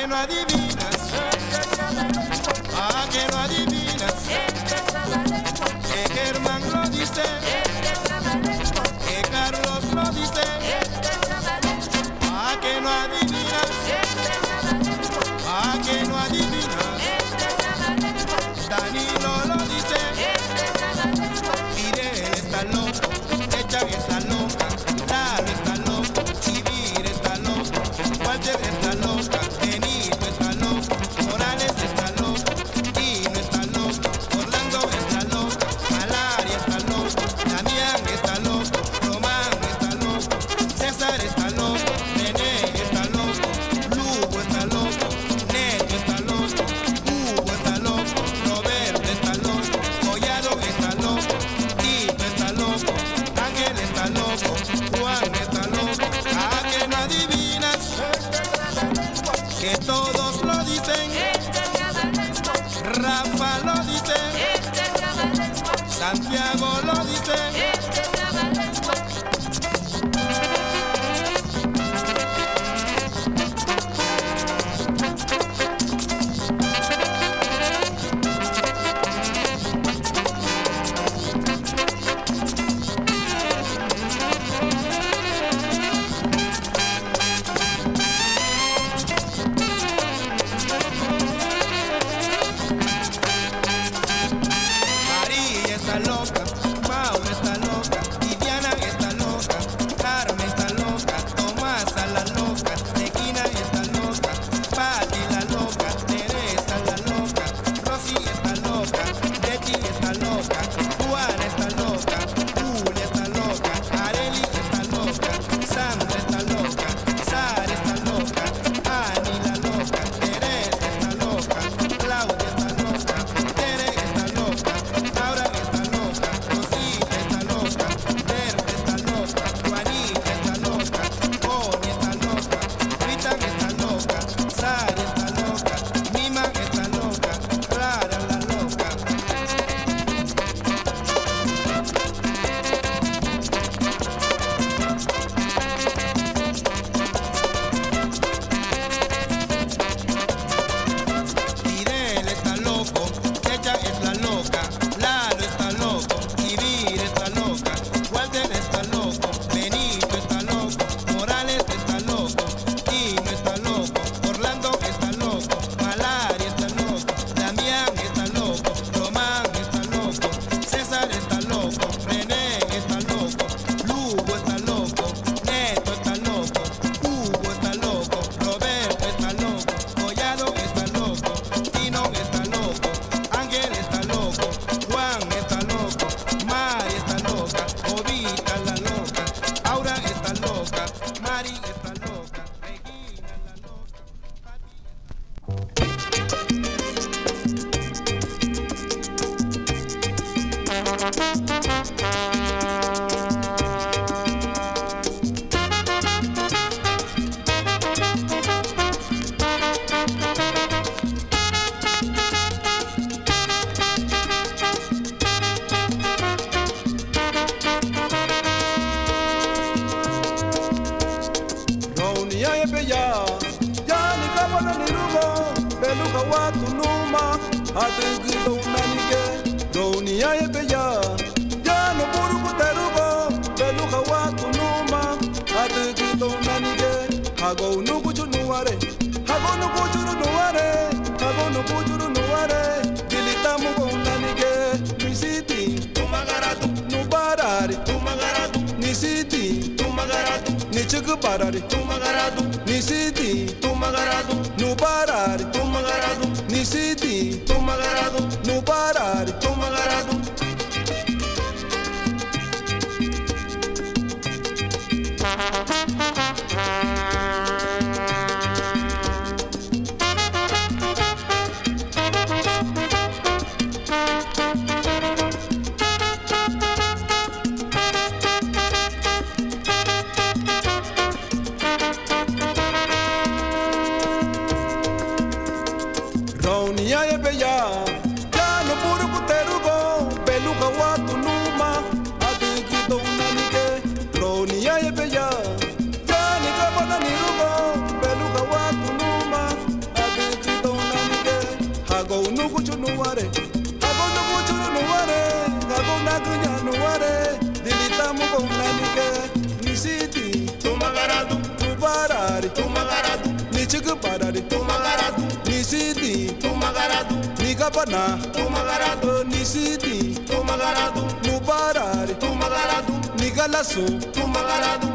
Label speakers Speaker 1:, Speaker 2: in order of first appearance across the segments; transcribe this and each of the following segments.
Speaker 1: que no adivinas, a que no adivinas, que Germán lo dice, que Carlos lo dice, a que no adivinas, a que no adivinas, Danilo lo dice, Fidel está loco, Echan está loca, Lalo está loco, Chivir está loco, Walter está loca, Benito está loco, Morales está loco, Tino está loco, Orlando está loca, Malaria está loco, Damián está loco, Román está loco, César está loco, René está loco, Lugo está loco, Neto está loco, Hugo está loco, Roberto está loco, Collado está loco, Tito está loco, Ángel está loco, Juan está loco, a que no adivinas, que todos lo dicen, Rafa lo dice, Santiago lo dice. María está loca, Maura está loca, Viviana está loca, Carmen está loca, Tomás a la loca, Regina está loca, Patti la loca, Teresa la loca, Rosy está loca, Betty está loca, Juana está loca, Julia está loca, Areli está loca, Sandra está loca, Sara está loca, Ani la loca, Teresa está loca, Claudia está loca, Tere está loca, Laura está loca, Rosita está loca, Berta está loca, Juanita está loca, Connie está loca, Rita está loca, Sara está loca, Mima está loca, Clara la loca. Fidel está loco, Checha está loca, Lalo está loco, Chivir está loca, Walter está loco, Benito está loco, Morales está loco, Tino está loco, Orlando está loco, Malaria está loco, Damián está loco, Román está loco, César está loco, René está loco, Lugo está loco, Neto está loco, Hugo está loco, Roberto está loco, Collado está loco, Tino está loco, Ángel está loco, Juan está loco, Mari está loca, Ovita la loca, Aura está loca, Mari está loca, Regina la loca, Pati.
Speaker 2: Raunia ye beya, ya ni kabana ni rugo, beluka watu numa, atrigido unanike. Raunia ye beya, ya no buruku terugo, beluka watu numa, atrigido unanike. Hago nuku chunuare, hago nuku chunuare, hago nuku chunuare, dilitamu go unanike. Nisiti,
Speaker 1: Tumagaratu,
Speaker 2: nubarari,
Speaker 1: tumagaratu,
Speaker 2: nisiti,
Speaker 1: tumagaratu,
Speaker 2: ni chikubarari,
Speaker 1: tumagaratu,
Speaker 2: nisiti,
Speaker 1: tumagaratu,
Speaker 2: nubarari,
Speaker 1: tumagaratu,
Speaker 2: nisiti,
Speaker 1: tumagaratu,
Speaker 2: nubarari.
Speaker 1: tumagaratu.
Speaker 2: Raunia ye beya, ya no buruku terugo, beluka watu numa, adigito unanike. Raunia ye beya, barari,
Speaker 3: tumagaradu,
Speaker 2: ni chiki barari,
Speaker 3: tumagaradu,
Speaker 2: ni sidi,
Speaker 3: tumagaradu,
Speaker 2: ni gabana,
Speaker 3: tumagaradu,
Speaker 2: ni sidi,
Speaker 3: tumagaradu,
Speaker 2: nu barari,
Speaker 3: tumagaradu,
Speaker 2: ni galasu,
Speaker 3: tumagaradu.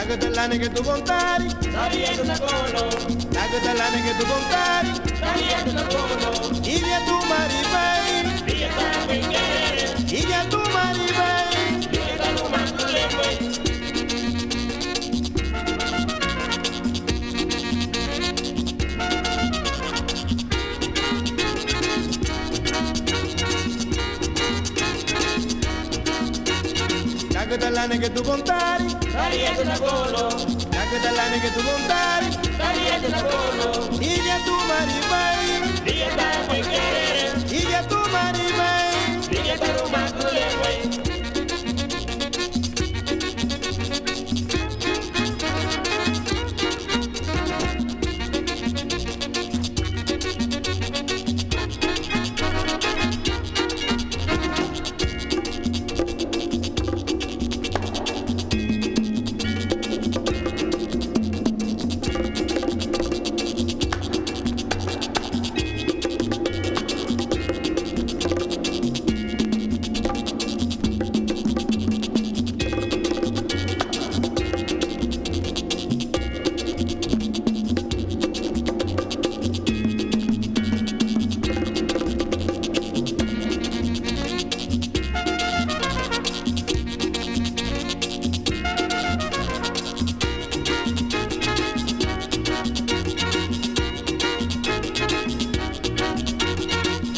Speaker 1: Catalane che tu contari,
Speaker 3: Saliendo da colo,
Speaker 1: la catalane che tu contari,
Speaker 3: saliendo da colo,
Speaker 1: y via tu maribay,
Speaker 3: via ta bengere,
Speaker 1: y via tu maribay,
Speaker 3: via ta no mandule,
Speaker 1: la catalane che tu contari,
Speaker 3: saliendo da colo,
Speaker 1: la catalane che tu contari,
Speaker 3: saliendo da colo,
Speaker 1: y via tu maribay,
Speaker 3: via ta bengere,
Speaker 1: y via tu maribay,
Speaker 3: via ta no mandule.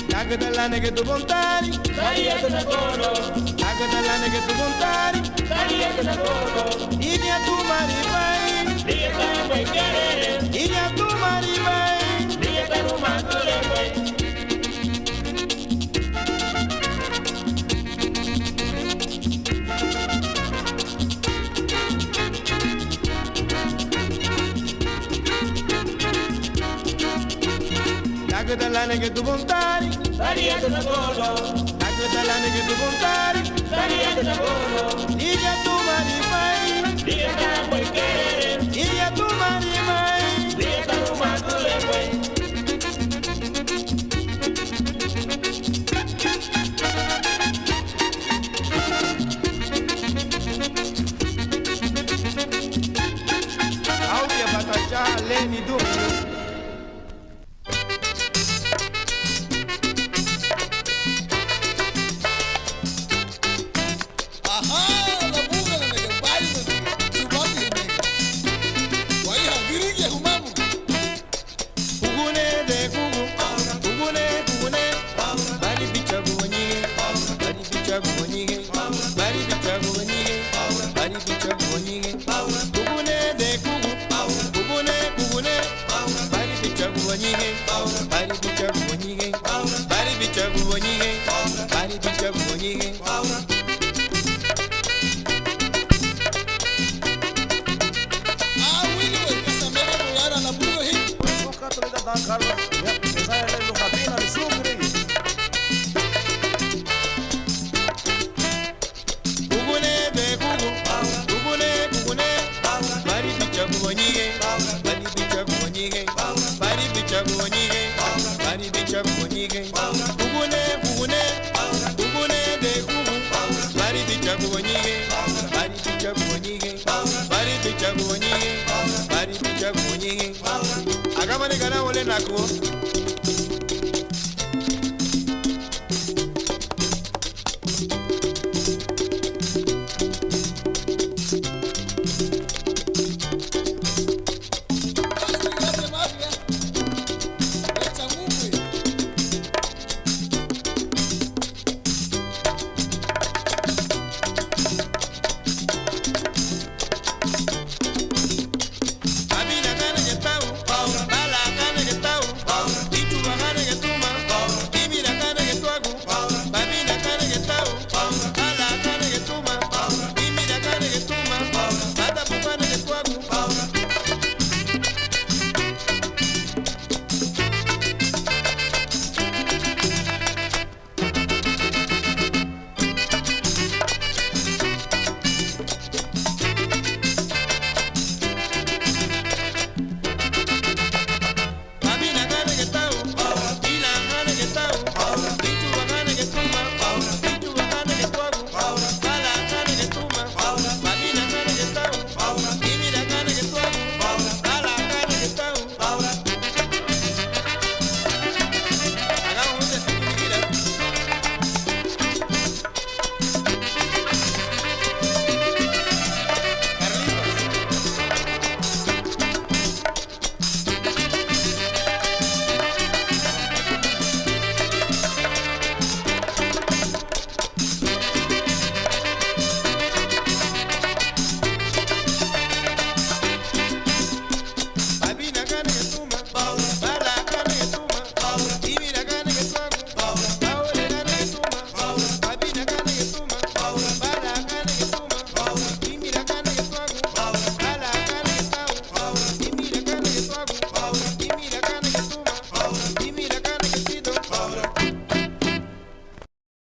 Speaker 1: la catalane che tu contari,
Speaker 3: Saliendo da colo,
Speaker 1: la catalane che tu contari,
Speaker 3: saliendo da colo,
Speaker 1: y via tu maribay,
Speaker 3: via ta bengere,
Speaker 1: y via tu maribay,
Speaker 3: via ta no mandule.
Speaker 1: la catalane che tu contari,
Speaker 3: Saliendo da colo,
Speaker 1: la catalane che tu contari,
Speaker 3: saliendo da colo,
Speaker 1: y via tu maribay,
Speaker 3: via ta bengere,
Speaker 1: y via tu maribay,
Speaker 3: via ta no mandule.
Speaker 1: audia batacha leni dungu. Bari bicha kuonyige, Agamani kana wole nako